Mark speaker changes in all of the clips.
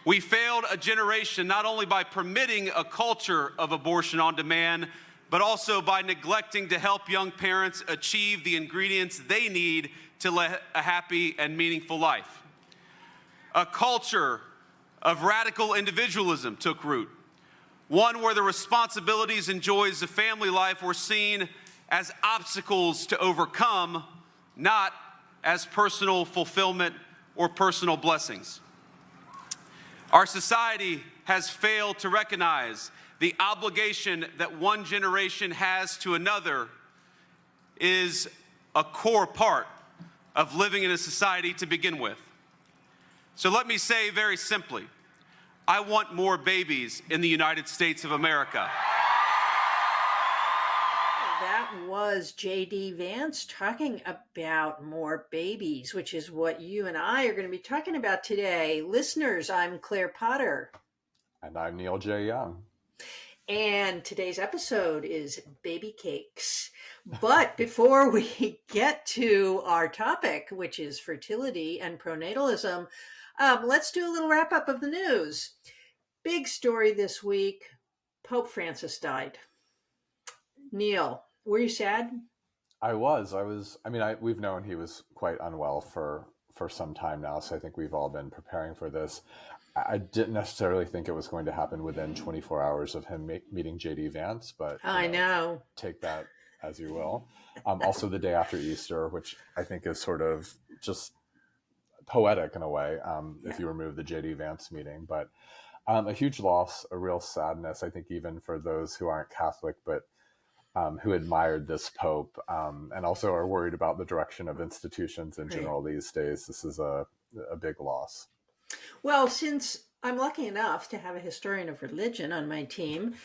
Speaker 1: We failed a generation not only by permitting a culture of abortion on demand, but also by neglecting to help young parents achieve the ingredients they need to live a happy and meaningful life. A culture of radical individualism took root, one where the responsibilities and joys of family life were seen as obstacles to overcome, not as personal fulfillment or personal blessings. Our society has failed to recognize the obligation that one generation has to another is a core part of living in a society to begin with. So let me say very simply, I want more babies in the United States of America.
Speaker 2: That was J.D. Vance talking about more babies, which is what you and I are going to be talking about today. Listeners, I'm Claire Potter.
Speaker 3: And I'm Neil J. Young.
Speaker 2: And today's episode is Babycakes. But before we get to our topic, which is fertility and pronatalism, let's do a little wrap up of the news. Big story this week. Pope Francis died. Neil, were you sad?
Speaker 3: I was. We've known he was quite unwell for some time now, so I think we've all been preparing for this. I didn't necessarily think it was going to happen within 24 hours of him meeting J.D. Vance, but
Speaker 2: I know.
Speaker 3: Take that as you will. Also the day after Easter, which I think is sort of just poetic in a way, if you remove the J.D. Vance meeting. But a huge loss, a real sadness, I think, even for those who aren't Catholic, but who admired this Pope and also are worried about the direction of institutions in general these days. This is a big loss.
Speaker 2: Well, since I'm lucky enough to have a historian of religion on my team,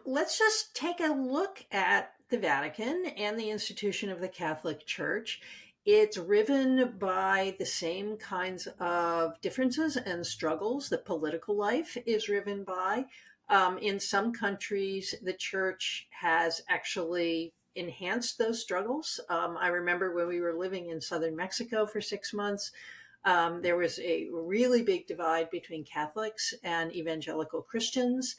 Speaker 2: let's just take a look at the Vatican and the institution of the Catholic Church. It's riven by the same kinds of differences and struggles that political life is riven by. In some countries, the church has actually enhanced those struggles. I remember when we were living in southern Mexico for 6 months, there was a really big divide between Catholics and evangelical Christians.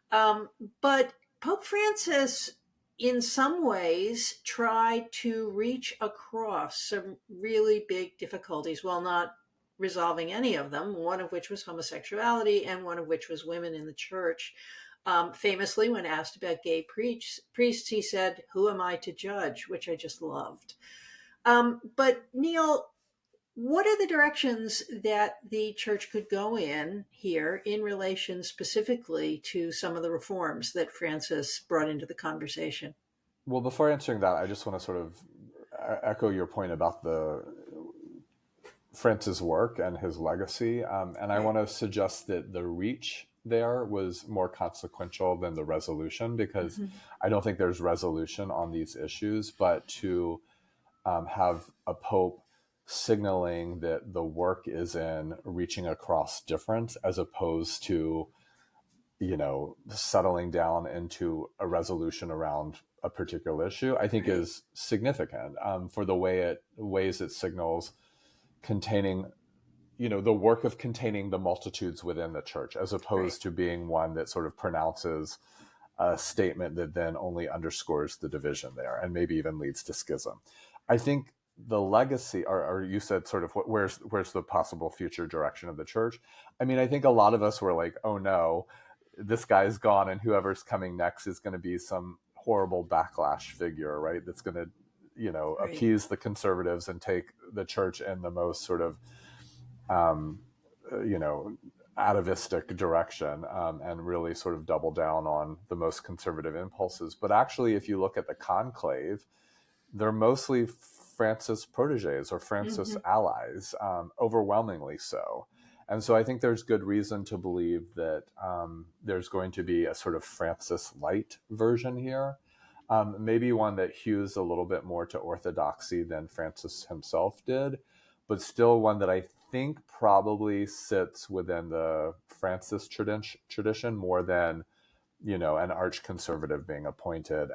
Speaker 2: But Pope Francis, in some ways, tried to reach across some really big difficulties while not resolving any of them, one of which was homosexuality and one of which was women in the church. Famously, when asked about gay priests, he said, "Who am I to judge?" which I just loved. But Neil, what are the directions that the church could go in here in relation specifically to some of the reforms that Francis brought into the conversation?
Speaker 3: Well, before answering that, I just want to sort of echo your point about the Francis' work and his legacy. And I want to suggest that the reach there was more consequential than the resolution, because I don't think there's resolution on these issues, but to have a pope signaling that the work is in reaching across difference as opposed to, settling down into a resolution around a particular issue, I think is significant for the ways it signals containing, the work of containing the multitudes within the church, as opposed to being one that sort of pronounces a statement that then only underscores the division there and maybe even leads to schism. I think the legacy, or you said sort of where's the possible future direction of the church? I mean, I think a lot of us were like, oh no, this guy's gone and whoever's coming next is going to be some horrible backlash figure, right? That's going to, appease the conservatives and take the church in the most sort of, atavistic direction and really sort of double down on the most conservative impulses. But actually, if you look at the conclave, they're mostly Francis proteges or Francis allies, overwhelmingly so. And so I think there's good reason to believe that there's going to be a sort of Francis light version here. Maybe one that hews a little bit more to orthodoxy than Francis himself did, but still one that I think probably sits within the Francis tradition more than, an arch conservative being appointed.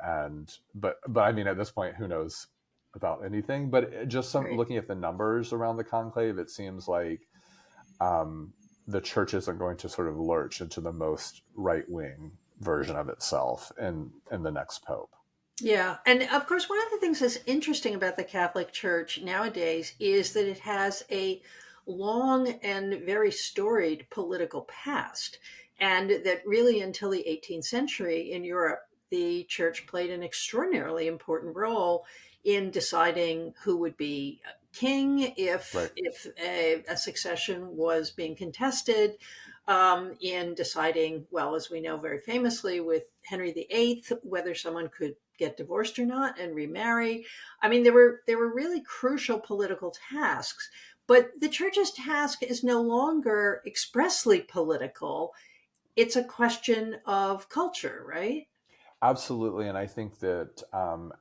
Speaker 3: But I mean, at this point, who knows about anything? But just looking at the numbers around the conclave, it seems like the church isn't going to sort of lurch into the most right-wing version of itself in the next pope.
Speaker 2: Yeah. And of course, one of the things that's interesting about the Catholic Church nowadays is that it has a long and very storied political past. And that really until the 18th century in Europe, the church played an extraordinarily important role in deciding who would be king if
Speaker 3: Right.
Speaker 2: if a succession was being contested, in deciding, well, as we know very famously with Henry VIII, whether someone could get divorced or not and remarry. I mean, there were really crucial political tasks, but the church's task is no longer expressly political. It's a question of culture, right?
Speaker 3: Absolutely, and I think that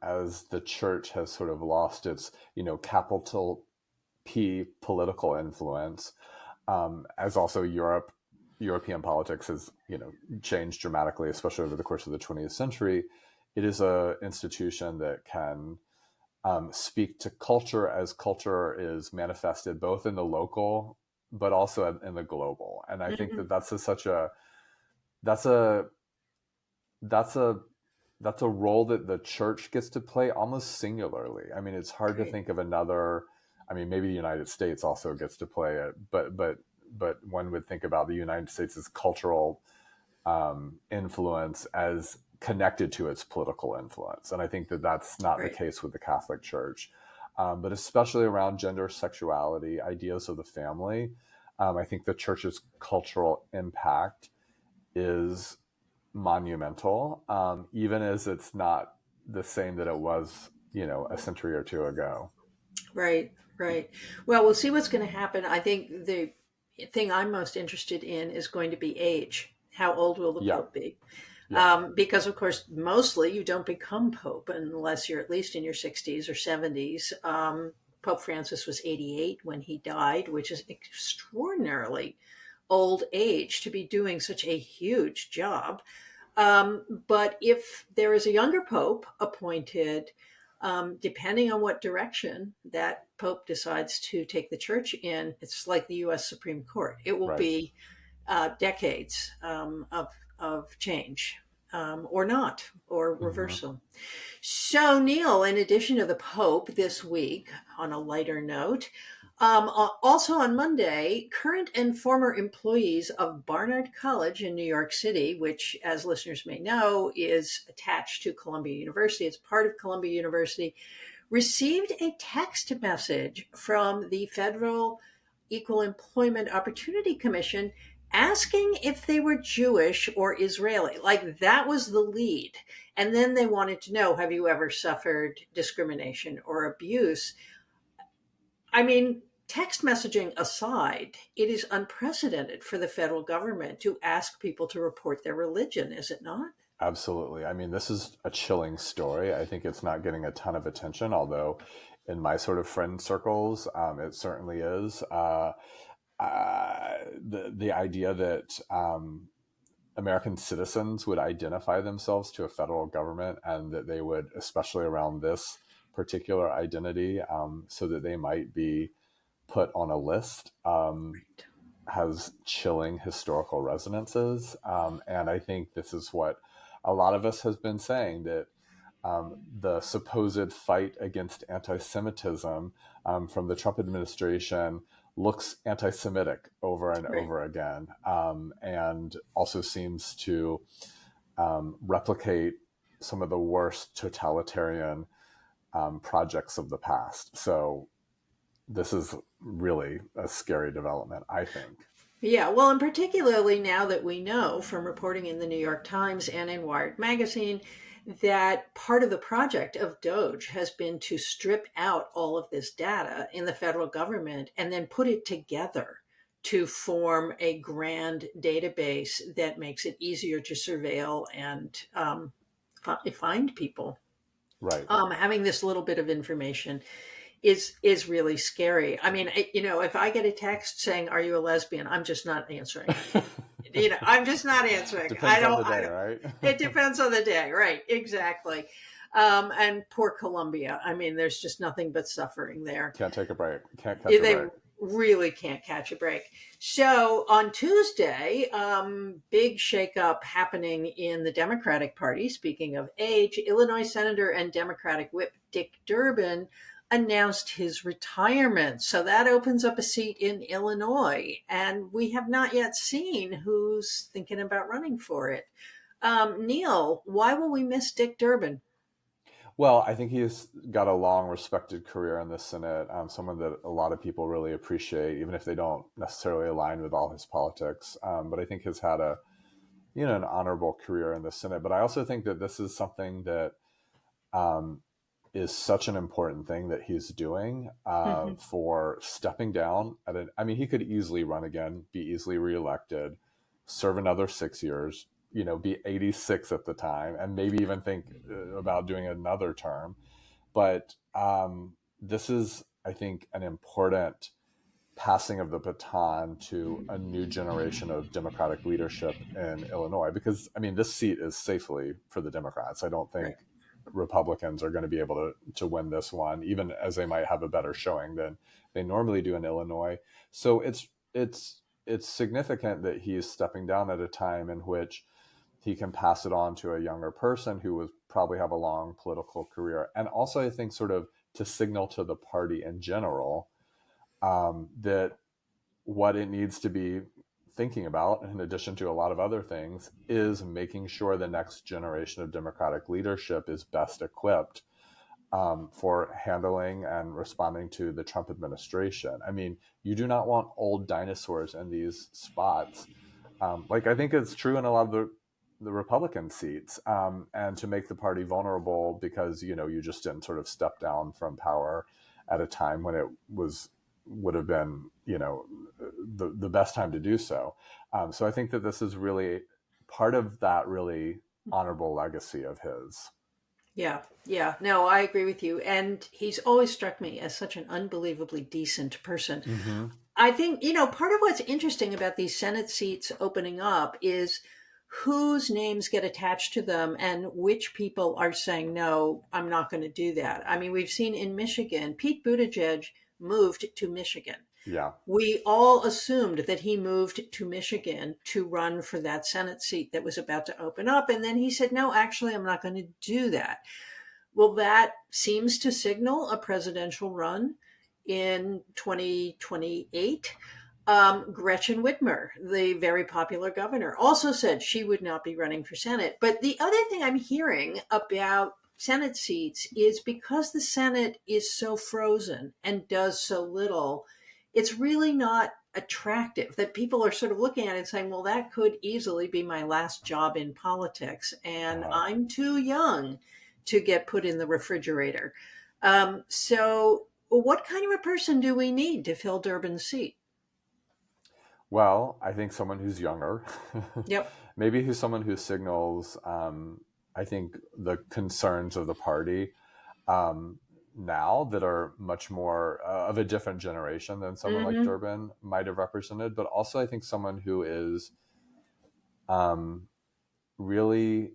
Speaker 3: as the church has sort of lost its, capital P political influence, as also European politics has, changed dramatically, especially over the course of the 20th century. It is an institution that can speak to culture as culture is manifested both in the local, but also in the global. And I think
Speaker 2: Mhm.
Speaker 3: that that's a that's a that's a role that the church gets to play almost singularly. I mean, it's hard to
Speaker 2: Great.
Speaker 3: think of another. I mean, maybe the United States also gets to play it, but one would think about the United States' cultural influence as connected to its political influence, and I think that that's not the
Speaker 2: Right.
Speaker 3: case with the Catholic Church. But especially around gender, sexuality, ideas of the family, I think the church's cultural impact is monumental, even as it's not the same that it was, a century or two ago.
Speaker 2: Right, right. Well, we'll see what's going to happen. I think the thing I'm most interested in is going to be age. How old will the
Speaker 3: Yeah,
Speaker 2: Pope be?
Speaker 3: yeah,
Speaker 2: Because, of course, mostly you don't become Pope unless you're at least in your 60s or 70s. Pope Francis was 88 when he died, which is extraordinarily old age to be doing such a huge job. But if there is a younger pope appointed, depending on what direction that pope decides to take the church in, it's like the U.S. Supreme Court. It will
Speaker 3: right.
Speaker 2: be decades of change, or not, or
Speaker 3: Hmm.
Speaker 2: reversal. So, Neil, in addition to the Pope this week, on a lighter note, also on Monday, current and former employees of Barnard College in New York City, which, as listeners may know, is attached to Columbia University, it's part of Columbia University, received a text message from the Federal Equal Employment Opportunity Commission asking if they were Jewish or Israeli. Like that was the lead. And then they wanted to know, have you ever suffered discrimination or abuse? I mean, text messaging aside, it is unprecedented for the federal government to ask people to report their religion, is it not?
Speaker 3: Absolutely. I mean, this is a chilling story. I think it's not getting a ton of attention, although in my sort of friend circles, it certainly is. The idea that American citizens would identify themselves to a federal government and that they would, especially around this particular identity, so that they might be put on a list, has chilling historical resonances. And I think this is what a lot of us has been saying, that the supposed fight against anti-Semitism from the Trump administration looks anti-Semitic over and
Speaker 2: Right.
Speaker 3: over again, and also seems to replicate some of the worst totalitarian projects of the past. So this is really a scary development, I think.
Speaker 2: Yeah, well, and particularly now that we know from reporting in the New York Times and in Wired Magazine that part of the project of Doge has been to strip out all of this data in the federal government and then put it together to form a grand database that makes it easier to surveil and find people.
Speaker 3: Right.
Speaker 2: Having this little bit of information is really scary. I mean, if I get a text saying, "Are you a lesbian?" I'm just not answering it. I'm just not answering.
Speaker 3: Depends on the
Speaker 2: I
Speaker 3: day,
Speaker 2: don't.
Speaker 3: right?
Speaker 2: It depends on the day, right? Exactly. And poor Colombia. I mean, there's just nothing but suffering there.
Speaker 3: Can't take a break. Can't catch a
Speaker 2: They
Speaker 3: break.
Speaker 2: really can't catch a break. So on Tuesday, big shakeup happening in the Democratic Party. Speaking of age, Illinois Senator and Democratic Whip Dick Durbin announced his retirement. So that opens up a seat in Illinois, and we have not yet seen who's thinking about running for it. Neil, why will we miss Dick Durbin?
Speaker 3: Well, I think he's got a long respected career in the Senate, someone that a lot of people really appreciate, even if they don't necessarily align with all his politics. But I think has had an honorable career in the Senate. But I also think that this is something that is such an important thing that he's doing
Speaker 2: Mhm.
Speaker 3: for stepping down I mean, he could easily run again, be easily reelected, serve another 6 years, be 86 at the time, and maybe even think about doing another term. But this is, I think, an important passing of the baton to a new generation of Democratic leadership in Illinois, because I mean, this seat is safely for the Democrats. I don't
Speaker 2: Right.
Speaker 3: think Republicans are going to be able to win this one, even as they might have a better showing than they normally do in Illinois. So it's significant that he's stepping down at a time in which he can pass it on to a younger person who would probably have a long political career. And also, I think, sort of to signal to the party in general that what it needs to be thinking about, in addition to a lot of other things, is making sure the next generation of Democratic leadership is best equipped for handling and responding to the Trump administration. I mean, you do not want old dinosaurs in these spots. Like I think it's true in a lot of the Republican seats, and to make the party vulnerable because you just didn't sort of step down from power at a time when it would have been the best time to do so. So I think that this is really part of that really honorable legacy of his.
Speaker 2: Yeah, yeah. No, I agree with you. And he's always struck me as such an unbelievably decent person.
Speaker 3: Mm-hmm.
Speaker 2: I think, part of what's interesting about these Senate seats opening up is whose names get attached to them and which people are saying, no, I'm not going to do that. I mean, we've seen in Michigan, Pete Buttigieg moved to Michigan.
Speaker 3: Yeah.
Speaker 2: We all assumed that he moved to Michigan to run for that Senate seat that was about to open up. And then he said, no, actually, I'm not going to do that. Well, that seems to signal a presidential run in 2028. Gretchen Whitmer, the very popular governor, also said she would not be running for Senate. But the other thing I'm hearing about Senate seats is because the Senate is so frozen and does so little, it's really not attractive that people are sort of looking at it and saying, well, that could easily be my last job in politics. And
Speaker 3: Uh,
Speaker 2: I'm too young to get put in the refrigerator. So, what kind of a person do we need to fill Durbin's seat?
Speaker 3: well, I think someone who's younger,
Speaker 2: Yep.
Speaker 3: maybe who's someone who signals, I think, the concerns of the party now that are much more of a different generation than someone like
Speaker 2: Hmm.
Speaker 3: Durbin might have represented, but also I think someone who is um, really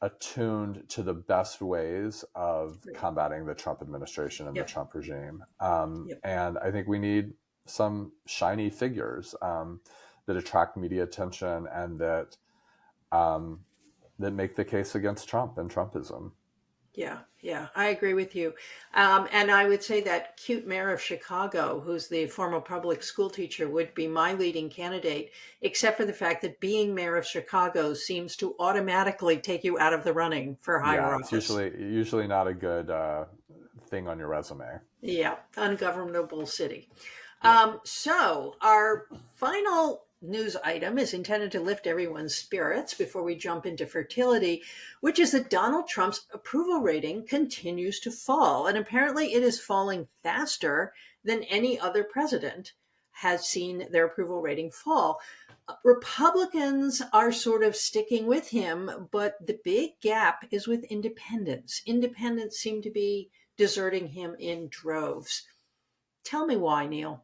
Speaker 3: attuned to the best ways of combating the Trump administration and the
Speaker 2: Yep.
Speaker 3: Trump regime.
Speaker 2: Yep.
Speaker 3: And I think we need some shiny figures that attract media attention and um, that make the case against Trump and Trumpism.
Speaker 2: Yeah. Yeah. I agree with you. And I would say that cute mayor of Chicago, who's the former public school teacher, would be my leading candidate, except for the fact that being mayor of Chicago seems to automatically take you out of the running for higher
Speaker 3: Yeah, it's
Speaker 2: office.
Speaker 3: usually not a good thing on your resume.
Speaker 2: Yeah. Ungovernable city.
Speaker 3: Yep.
Speaker 2: So, our final news item is intended to lift everyone's spirits before we jump into fertility, which is that Donald Trump's approval rating continues to fall. And apparently, it is falling faster than any other president has seen their approval rating fall. Republicans are sort of sticking with him, but the big gap is with independents. Independents seem to be deserting him in droves. Tell me why, Neil.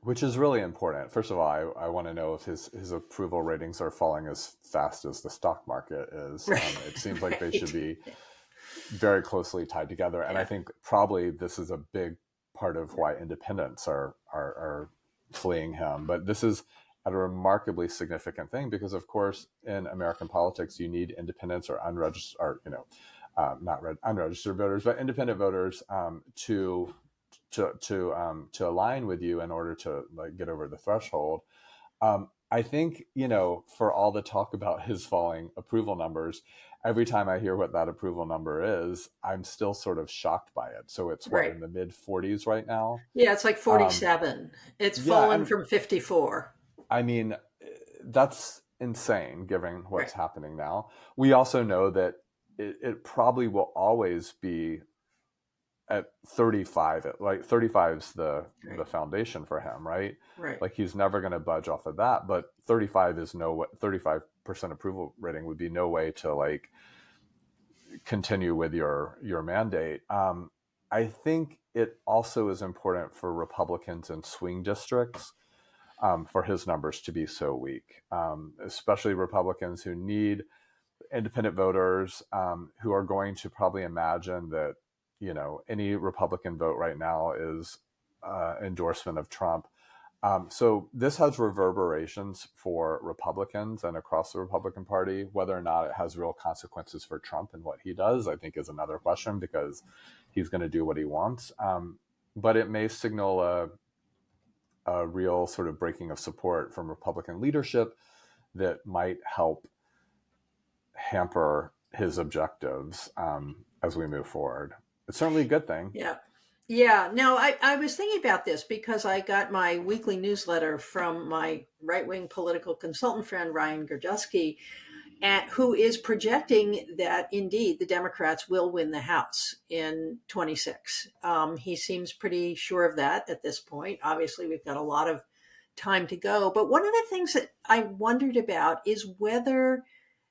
Speaker 3: Which is really important. First of all, I want to know if his approval ratings are falling as fast as the stock market is. It seems like they should
Speaker 2: Right.
Speaker 3: be very closely tied together. And I
Speaker 2: Yeah.
Speaker 3: think probably this is a big part of why independents are are fleeing him. But this is a remarkably significant thing because, of course, in American politics, you need independents or unregistered, or unregistered voters, but independent voters to align with you in order to like get over the threshold. I think, for all the talk about his falling approval numbers, every time I hear what that approval number is, I'm still sort of shocked by it. So it's what,
Speaker 2: Right.
Speaker 3: in the mid 40s right now?
Speaker 2: Yeah, it's like
Speaker 3: Um,
Speaker 2: 47. It's
Speaker 3: yeah,
Speaker 2: fallen
Speaker 3: and
Speaker 2: from 54.
Speaker 3: I mean, that's insane given
Speaker 2: Right.
Speaker 3: what's happening now. We also know that it probably will always be at 35. Like 35 is the
Speaker 2: Right.
Speaker 3: foundation for him, right?
Speaker 2: Right.
Speaker 3: Like he's never going to budge off of that. But 35 is 35% approval rating would be no way to like continue with your mandate. I think it also is important for Republicans in swing districts for his numbers to be so weak, especially Republicans who need independent voters who are going to probably imagine that any Republican vote right now is endorsement of Trump. So this has reverberations for Republicans and across the Republican Party. Whether or not it has real consequences for Trump and what he does, I think, is another question because he's going to do what he wants. But it may signal a real sort of breaking of support from Republican leadership that might help hamper his objectives as we move forward. It's certainly a good thing.
Speaker 2: Yeah. Yeah. No, I was thinking about this because I got my weekly newsletter from my right wing political consultant friend, Ryan Gerdusky, who is projecting that indeed the Democrats will win the House in 26. He seems pretty sure of that at this point. Obviously, we've got a lot of time to go. But one of the things that I wondered about is whether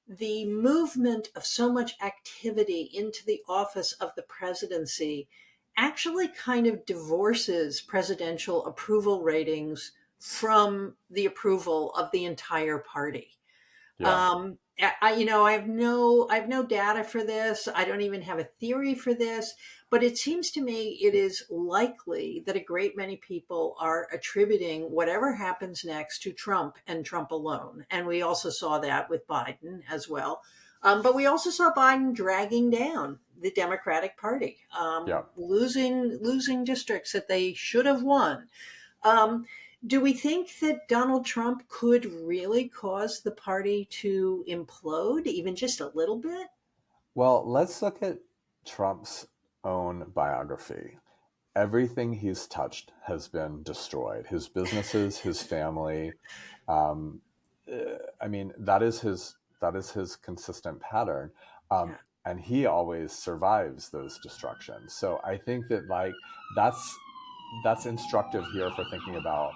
Speaker 2: the movement of so much activity into the office of the presidency actually kind of divorces presidential approval ratings from the approval of the entire party.
Speaker 3: Yeah.
Speaker 2: I have no data for this. I don't even have a theory for this, but it seems to me it is likely that a great many people are attributing whatever happens next to Trump and Trump alone. And we also saw that with Biden as well. But we also saw Biden dragging down the Democratic Party,
Speaker 3: Yeah.
Speaker 2: losing districts that they should have won. Um, do we think that Donald Trump could really cause the party to implode, even just a little bit?
Speaker 3: Well, let's look at Trump's own biography. Everything he's touched has been destroyed. His businesses, his family. Um, I mean, that is his consistent pattern,
Speaker 2: Yeah,
Speaker 3: and he always survives those destructions. So I think that like that's instructive here for thinking about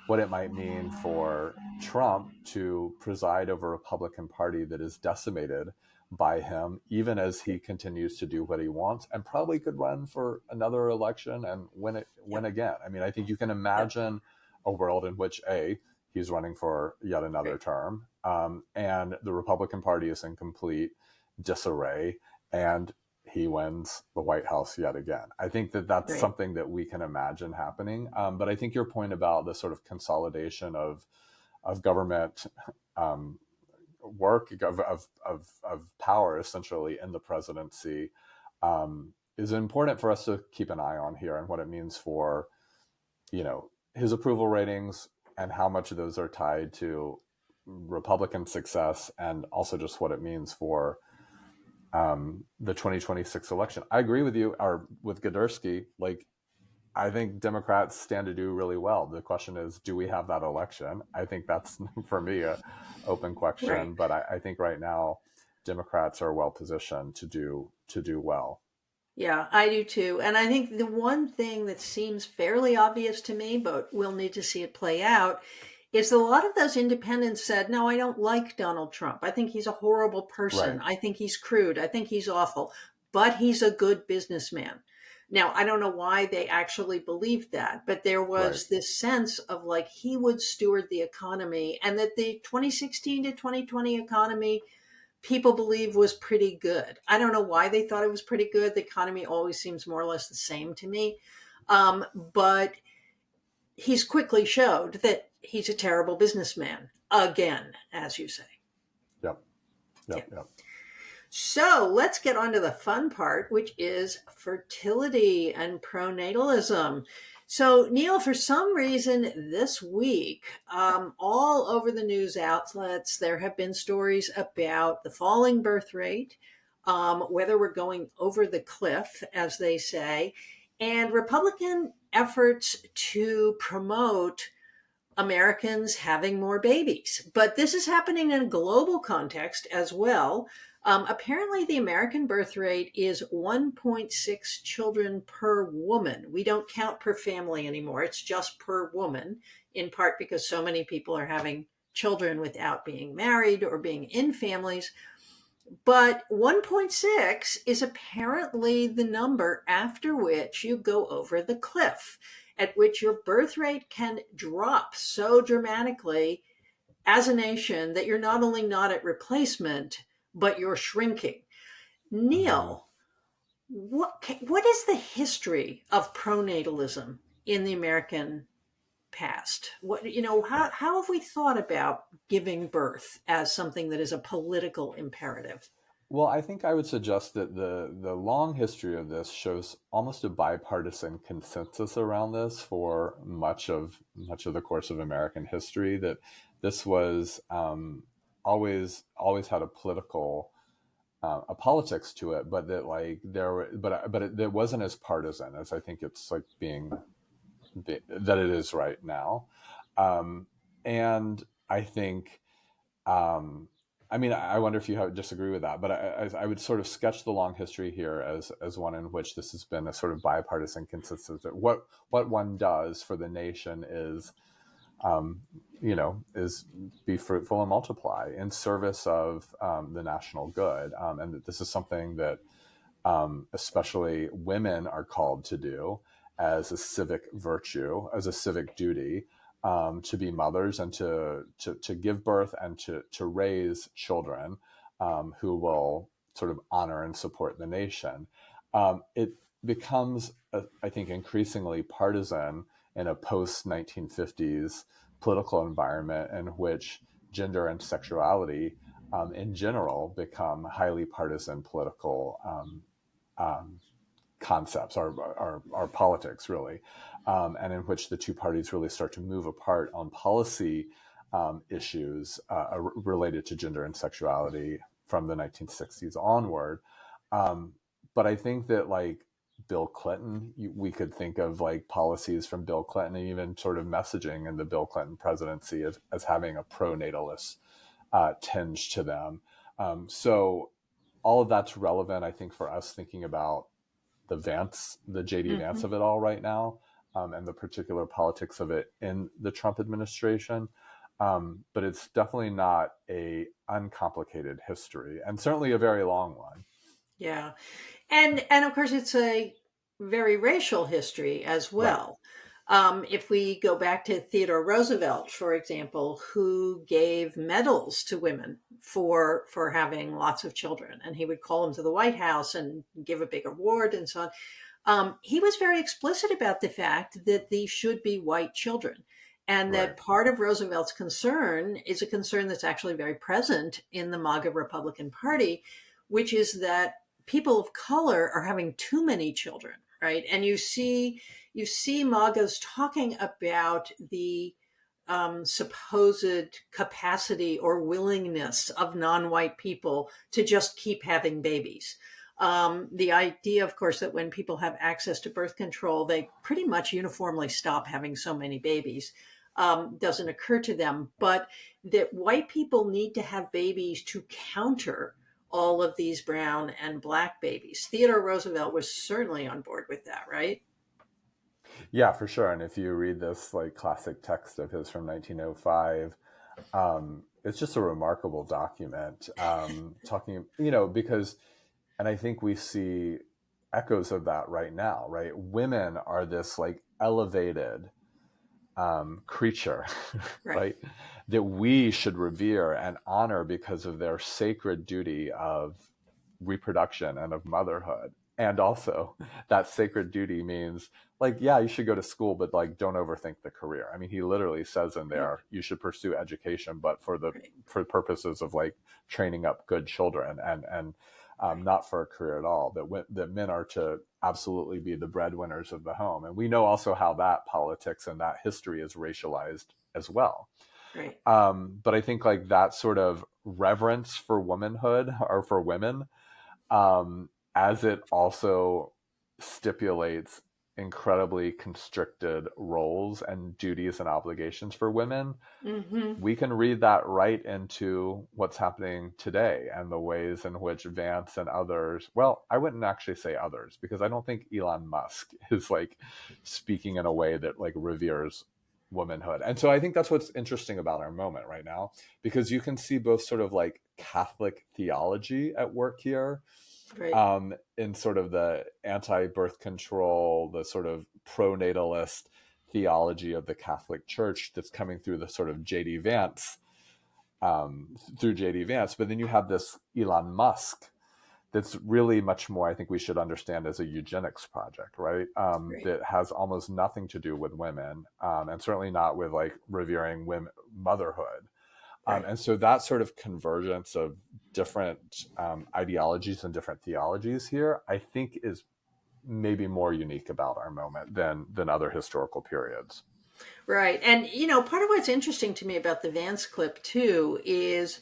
Speaker 3: what it might mean for Trump to preside over a Republican Party that is decimated by him, even as he continues to do what he wants, and probably could run for another election and win
Speaker 2: yep,
Speaker 3: again. I mean, I think you can
Speaker 2: yep,
Speaker 3: imagine a world in which he's running for yet another
Speaker 2: right,
Speaker 3: term, and the Republican Party is in complete disarray, and he wins the White House yet again. I think that that's
Speaker 2: right.
Speaker 3: something that we can imagine happening. But I think your point about the sort of consolidation of government work of power essentially in the presidency is important for us to keep an eye on here and what it means for his approval ratings and how much of those are tied to Republican success and also just what it means for the 2026 election. I agree with you, or with Godursky. Like, I think Democrats stand to do really well. The question is, do we have that election? I think that's, for me, a open
Speaker 2: Right.
Speaker 3: question. But I think right now, Democrats are well positioned to do well.
Speaker 2: Yeah, I do too. And I think the one thing that seems fairly obvious to me, but we'll need to see it play out, is a lot of those independents said, no, I don't like Donald Trump. I think he's a horrible person.
Speaker 3: Right.
Speaker 2: I think he's crude. I think he's awful, but he's a good businessman. Now, I don't know why they actually believed that, but there
Speaker 3: Right.
Speaker 2: was this sense of like he would steward the economy and that the 2016 to 2020 economy people believe was pretty good. I don't know why they thought it was pretty good. The economy always seems more or less the same to me. But he's quickly showed that he's a terrible businessman again, as you say.
Speaker 3: Yep.
Speaker 2: Yeah.
Speaker 3: Yep. Yep.
Speaker 2: So let's get on to the fun part, which is fertility and pronatalism. So, Neil, for some reason this week, all over the news outlets, there have been stories about the falling birth rate, whether we're going over the cliff, as they say, and Republican efforts to promote Americans having more babies. But this is happening in a global context as well. Apparently, the American birth rate is 1.6 children per woman. We don't count per family anymore, it's just per woman, in part because so many people are having children without being married or being in families. But 1.6 is apparently the number after which you go over the cliff, at which your birth rate can drop so dramatically as a nation that you're not only not at replacement, but you're shrinking.
Speaker 3: Mhm.
Speaker 2: Neil, what is the history of pronatalism in the American past? How have we thought about giving birth as something that is a political imperative?
Speaker 3: Well, I think I would suggest that the long history of this shows almost a bipartisan consensus around this for much of the course of American history. That this was always had a political a politics to it, but that like it wasn't as partisan as I think it's like that it is right now. And I think, I mean, I wonder if you disagree with that, but I would sort of sketch the long history here as one in which this has been a sort of bipartisan consensus. What one does for the nation is, is be fruitful and multiply in service of the national good, and that this is something that especially women are called to do as a civic virtue, as a civic duty, to be mothers and to give birth and to raise children who will sort of honor and support the nation. It becomes, I think, increasingly partisan in a post 1950s political environment in which gender and sexuality in general become highly partisan political um, concepts, our politics, really, and in which the two parties really start to move apart on policy issues related to gender and sexuality from the 1960s onward. Um, but I think that like Bill Clinton, we could think of like policies from Bill Clinton and even sort of messaging in the Bill Clinton presidency as having a pro-natalist tinge to them. So all of that's relevant, I think, for us thinking about the JD Vance
Speaker 2: Mhm.
Speaker 3: of it all right now, and the particular politics of it in the Trump administration. But it's definitely not a uncomplicated history, and certainly a very long one.
Speaker 2: Yeah. And of course it's a very racial history as
Speaker 3: Right.
Speaker 2: well. If we go back to Theodore Roosevelt, for example, who gave medals to women for having lots of children, and he would call them to the White House and give a big award and so on. He was very explicit about the fact that these should be white children. And
Speaker 3: Right.
Speaker 2: that part of Roosevelt's concern is a concern that's actually very present in the MAGA Republican Party, which is that people of color are having too many children, right? And you see MAGAs talking about the supposed capacity or willingness of non-white people to just keep having babies. The idea, of course, that when people have access to birth control, they pretty much uniformly stop having so many babies, doesn't occur to them. But that white people need to have babies to counter all of these brown and black babies. Theodore Roosevelt was certainly on board with that, right?
Speaker 3: Yeah, for sure. And if you read this like classic text of his from 1905, it's just a remarkable document, talking, because, and I think we see echoes of that right now, right? Women are this like elevated creature,
Speaker 2: Right.
Speaker 3: right? That we should revere and honor because of their sacred duty of reproduction and of motherhood. And also, that sacred duty means, like, yeah, you should go to school, but like, don't overthink the career. I mean, he literally says in
Speaker 2: Right.
Speaker 3: there, you should pursue education, but
Speaker 2: Right.
Speaker 3: for purposes of like training up good children, and
Speaker 2: Right.
Speaker 3: not for a career at all. That men are to absolutely be the breadwinners of the home, and we know also how that politics and that history is racialized as well.
Speaker 2: Right.
Speaker 3: But I think like that sort of reverence for womanhood or for women, as it also stipulates incredibly constricted roles and duties and obligations for women,
Speaker 2: Mm-hmm.
Speaker 3: we can read that right into what's happening today and the ways in which Vance and others, well, I wouldn't actually say others, because I don't think Elon Musk is like speaking in a way that like reveres womanhood. And so I think that's what's interesting about our moment right now, because you can see both sort of like Catholic theology at work here,
Speaker 2: Right.
Speaker 3: in sort of the anti-birth control, the sort of pro-natalist theology of the Catholic Church that's coming through the sort of J.D. Vance, through J.D. Vance. But then you have this Elon Musk that's really much more, I think we should understand, as a eugenics project, right?
Speaker 2: Right.
Speaker 3: That has almost nothing to do with women, and certainly not with like revering women, motherhood.
Speaker 2: Right.
Speaker 3: And so that sort of convergence of different ideologies and different theologies here, I think, is maybe more unique about our moment than other historical periods.
Speaker 2: Right. And, part of what's interesting to me about the Vance clip, too, is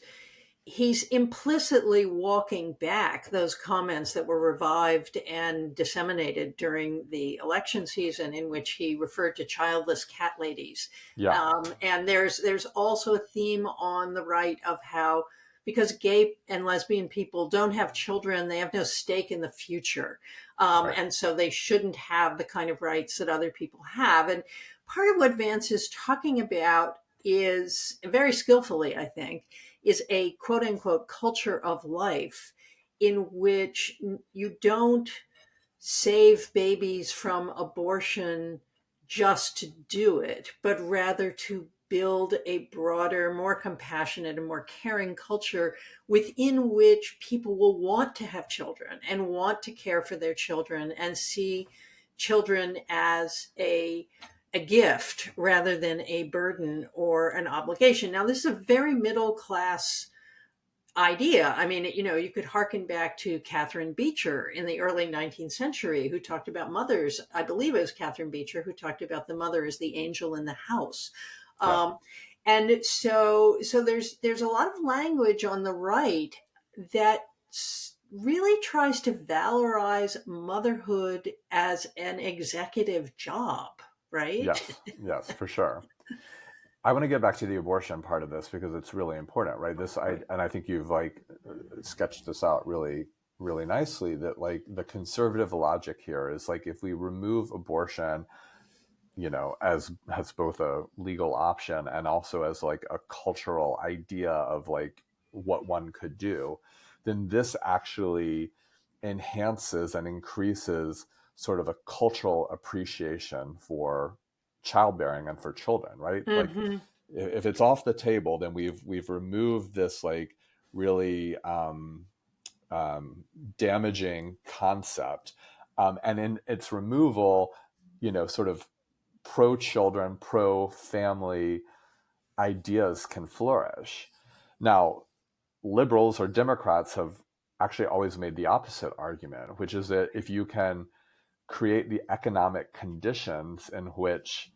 Speaker 2: he's implicitly walking back those comments that were revived and disseminated during the election season, in which he referred to childless cat ladies.
Speaker 3: Yeah,
Speaker 2: And there's also a theme on the right of how, because gay and lesbian people don't have children, they have no stake in the future,
Speaker 3: right.
Speaker 2: and so they shouldn't have the kind of rights that other people have. And part of what Vance is talking about is, very skillfully, I think, is a quote unquote culture of life in which you don't save babies from abortion just to do it, but rather to build a broader, more compassionate, and more caring culture within which people will want to have children and want to care for their children and see children as a gift rather than a burden or an obligation. Now, this is a very middle class idea. I mean, you could harken back to Catherine Beecher in the early 19th century, who talked about mothers. I believe it was Catherine Beecher who talked about the mother as the angel in the house.
Speaker 3: Yeah,
Speaker 2: Um, and so there's a lot of language on the right that really tries to valorize motherhood as an executive job, right?
Speaker 3: yes, yes, for sure. I want to get back to the abortion part of this because it's really important, right?
Speaker 2: Right.
Speaker 3: And I think you've like sketched this out really, really nicely. That like the conservative logic here is like if we remove abortion, as both a legal option and also as like a cultural idea of like what one could do, then this actually enhances and increases sort of a cultural appreciation for childbearing and for children, right? Like
Speaker 2: Hmm.
Speaker 3: if it's off the table, then we've removed this like really um, damaging concept, and in its removal, sort of pro children, pro family ideas can flourish. Now, liberals or Democrats have actually always made the opposite argument, which is that if you can create the economic conditions in which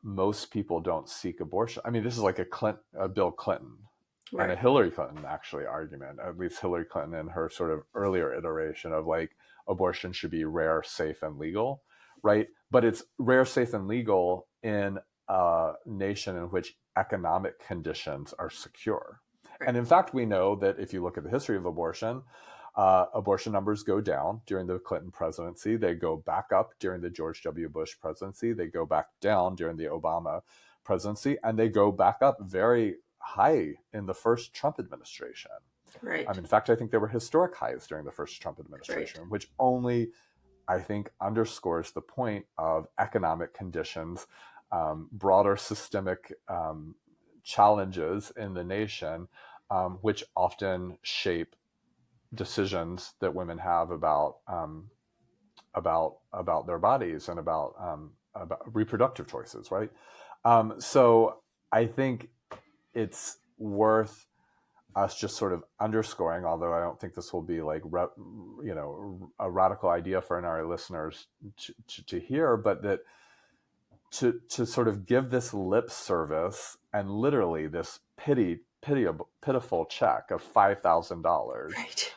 Speaker 3: most people don't seek abortion. I mean, this is like a Bill Clinton and a
Speaker 2: Right.
Speaker 3: Hillary Clinton actually argument, at least Hillary Clinton in her sort of earlier iteration of like abortion should be rare, safe, and legal, right? But it's rare, safe, and legal in a nation in which economic conditions are secure. And
Speaker 2: Right.
Speaker 3: in fact, we know that if you look at the history of abortion, abortion numbers go down during the Clinton presidency. They go back up during the George W. Bush presidency. They go back down during the Obama presidency. And they go back up very high in the first Trump administration.
Speaker 2: Right.
Speaker 3: In fact, I think there were historic highs during the first Trump
Speaker 2: Right.
Speaker 3: administration, which only, I think, underscores the point of economic conditions, broader systemic challenges in the nation, which often shape decisions that women have about their bodies and about reproductive choices, right? So I think it's worth us just sort of underscoring, although I don't think this will be like a radical idea for our listeners to hear, but that to sort of give this lip service and literally this pitiful check of $5,000
Speaker 2: Right.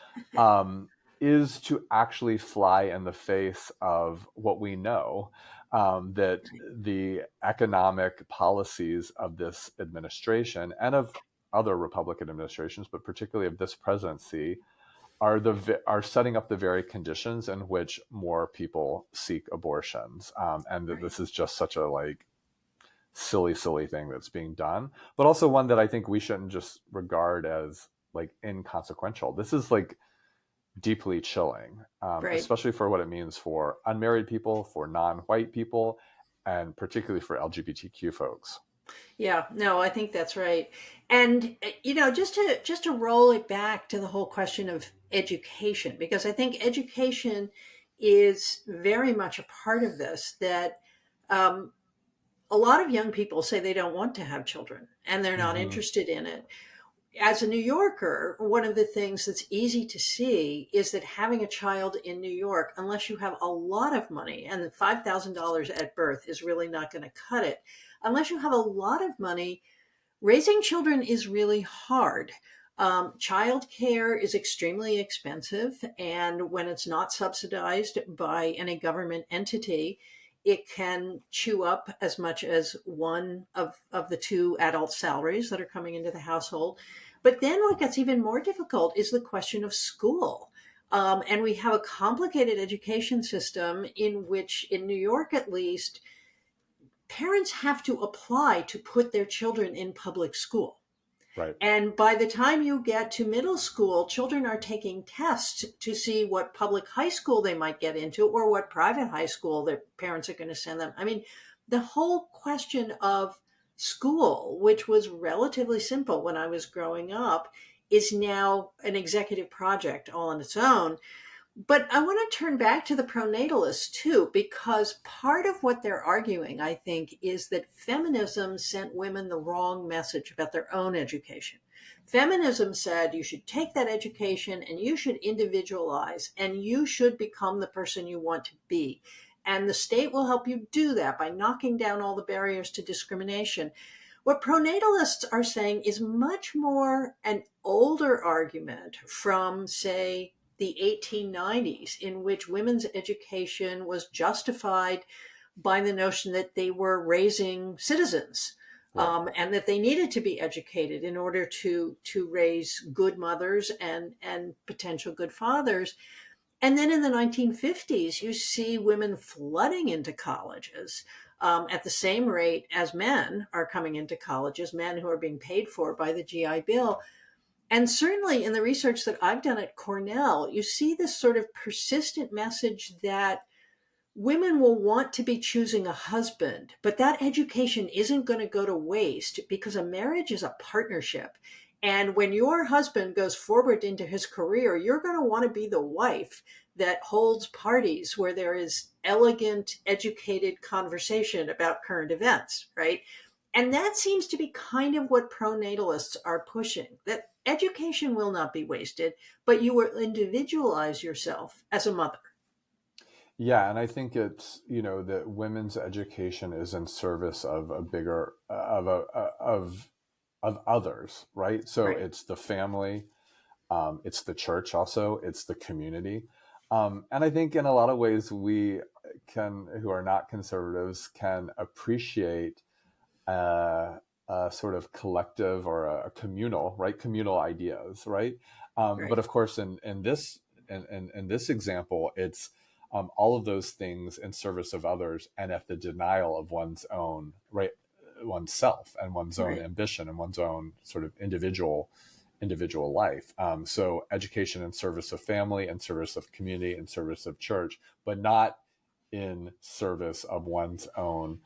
Speaker 3: is to actually fly in the face of what we know, that the economic policies of this administration and of other Republican administrations, but particularly of this presidency, are setting up the very conditions in which more people seek abortions, and that
Speaker 2: Right.
Speaker 3: this is just such a like silly thing that's being done, but also one that I think we shouldn't just regard as like inconsequential. This is like deeply chilling,
Speaker 2: Right.
Speaker 3: especially for what it means for unmarried people, for non-white people, and particularly for LGBTQ folks.
Speaker 2: Yeah, no, I think that's right. And just to roll it back to the whole question of education, because I think education is very much a part of this. That um, a lot of young people say they don't want to have children and they're not
Speaker 3: Mm-hmm.
Speaker 2: interested in it. As a New Yorker, one of the things that's easy to see is that having a child in New York, unless you have a lot of money, and the $5,000 at birth is really not going to cut it, unless you have a lot of money, raising children is really hard. Child care is extremely expensive, and when it's not subsidized by any government entity, it can chew up as much as one of the two adult salaries that are coming into the household. But then what gets even more difficult is the question of school. And we have a complicated education system in which, in New York at least, parents have to apply to put their children in public school.
Speaker 3: Right.
Speaker 2: And by the time you get to middle school, children are taking tests to see what public high school they might get into or what private high school their parents are going to send them. I mean, the whole question of school, which was relatively simple when I was growing up, is now an executive project all on its own. But I want to turn back to the pronatalists too, because part of what they're arguing, I think, is that feminism sent women the wrong message about their own education. Feminism said you should take that education and you should individualize and you should become the person you want to be. And the state will help you do that by knocking down all the barriers to discrimination. What pronatalists are saying is much more an older argument from, say, the 1890s, in which women's education was justified by the notion that they were raising citizens,
Speaker 3: Right.
Speaker 2: and that they needed to be educated in order to raise good mothers and potential good fathers. And then in the 1950s, you see women flooding into colleges at the same rate as men are coming into colleges, men who are being paid for by the GI Bill. And certainly in the research that I've done at Cornell, you see this sort of persistent message that women will want to be choosing a husband, but that education isn't going to go to waste because a marriage is a partnership. And when your husband goes forward into his career, you're going to want to be the wife that holds parties where there is elegant, educated conversation about current events, right? And that seems to be kind of what pronatalists are pushing, that education will not be wasted, but you will individualize yourself as a mother.
Speaker 3: Yeah, and I think it's, that women's education is in service of a bigger of others, right? So
Speaker 2: Right.
Speaker 3: it's the family, it's the church, also it's the community, and I think in a lot of ways we can, who are not conservatives, can appreciate a sort of collective or a communal, right? Communal ideas, right? But
Speaker 2: Right.
Speaker 3: of course, in this example, it's all of those things in service of others and at the denial of one's own, right, oneself and one's own
Speaker 2: Right.
Speaker 3: ambition and one's own sort of individual life. So education in service of family, in service of community, in service of church, but not in service of one's own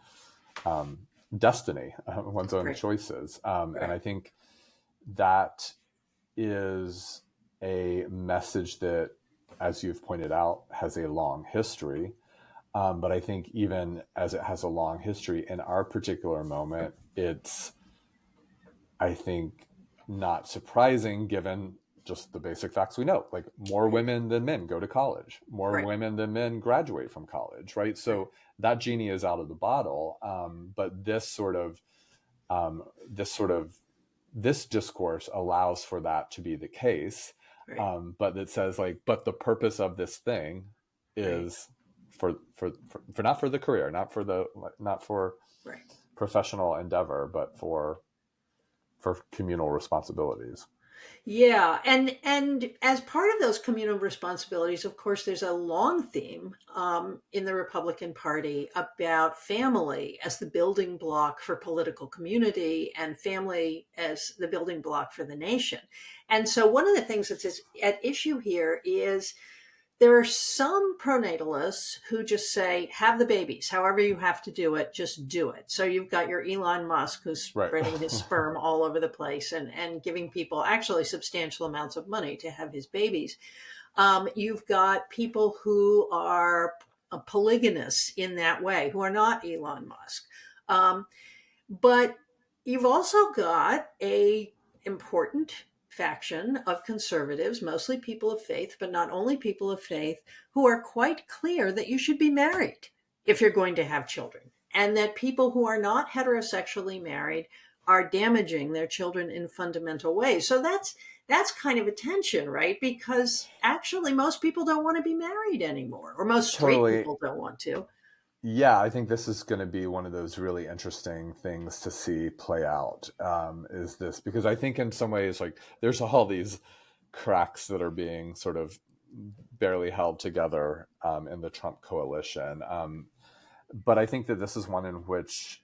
Speaker 3: um, destiny, one's own
Speaker 2: Right.
Speaker 3: choices. And
Speaker 2: Right.
Speaker 3: I think that is a message that, as you've pointed out, has a long history. But I think even as it has a long history in our particular moment, it's, I think, not surprising given just the basic facts we know. Like, more women than men go to college, more
Speaker 2: Right.
Speaker 3: women than men graduate from college, right? So that genie is out of the bottle. But um, this sort of this discourse allows for that to be the case.
Speaker 2: Right.
Speaker 3: But it says, like, but the purpose of this thing
Speaker 2: Right.
Speaker 3: is for not for the career, not for
Speaker 2: Right.
Speaker 3: professional endeavor, but for communal responsibilities.
Speaker 2: Yeah, and as part of those communal responsibilities, of course, there's a long theme in the Republican Party about family as the building block for political community and family as the building block for the nation. And so, one of the things that's at issue here is there are some pronatalists who just say, have the babies, however you have to do it, just do it. So you've got your Elon Musk who's
Speaker 3: Right.
Speaker 2: spreading his sperm all over the place and giving people actually substantial amounts of money to have his babies. You've got people who are polygamists in that way, who are not Elon Musk. But you've also got a important faction of conservatives, mostly people of faith, but not only people of faith, who are quite clear that you should be married if you're going to have children, and that people who are not heterosexually married are damaging their children in fundamental ways. So that's kind of a tension, right? Because actually most people don't want to be married anymore, or most straight
Speaker 3: Totally.
Speaker 2: people don't want to.
Speaker 3: Yeah, I think this is going to be one of those really interesting things to see play out. Is this because I think in some ways, like, there's all these cracks that are being sort of barely held together in the Trump coalition. But I think that this is one in which,